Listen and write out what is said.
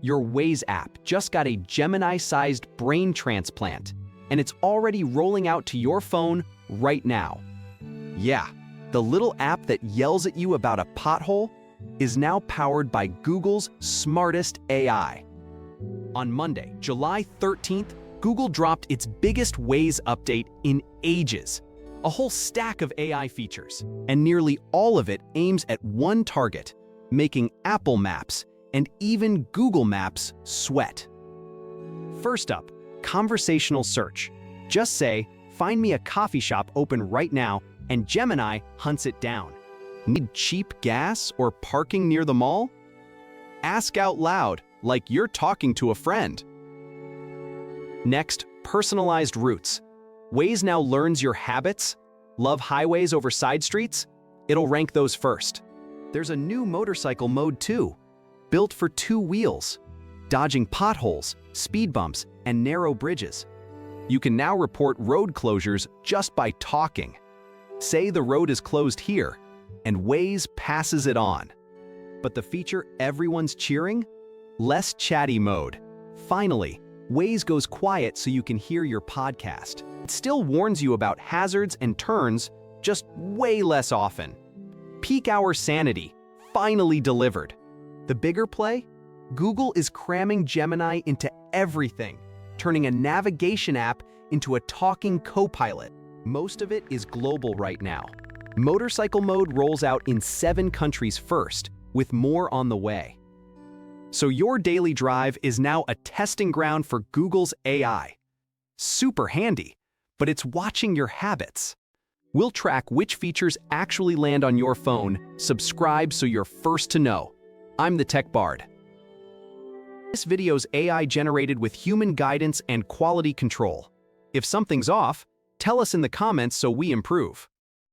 Your Waze app just got a Gemini-sized brain transplant, and it's already rolling out to your phone right now. Yeah, the little app that yells at you about a pothole is now powered by Google's smartest AI. On Monday, July 13th, Google dropped its biggest Waze update in ages. A whole stack of AI features, and nearly all of it aims at one target, making Apple Maps and even Google Maps sweat. First up, conversational search. Just say, "Find me a coffee shop open right now," and Gemini hunts it down. Need cheap gas or parking near the mall? Ask out loud, like you're talking to a friend. Next, personalized routes. Waze now learns your habits. Love highways over side streets? It'll rank those first. There's a new motorcycle mode too, built for two wheels, dodging potholes, speed bumps, and narrow bridges. You can now report road closures just by talking. Say the road is closed here, and Waze passes it on. But the feature everyone's cheering? Less chatty mode. Finally, Waze goes quiet so you can hear your podcast. It still warns you about hazards and turns, just way less often. Peak hour sanity, finally delivered. The bigger play? Google is cramming Gemini into everything, turning a navigation app into a talking co-pilot. Most of it is global right now. Motorcycle mode rolls out in 7 countries first, with more on the way. So your daily drive is now a testing ground for Google's AI. Super handy, but it's watching your habits. We'll track which features actually land on your phone. Subscribe so you're first to know. I'm the Tech Bard. This video's AI generated with human guidance and quality control. If something's off, tell us in the comments so we improve.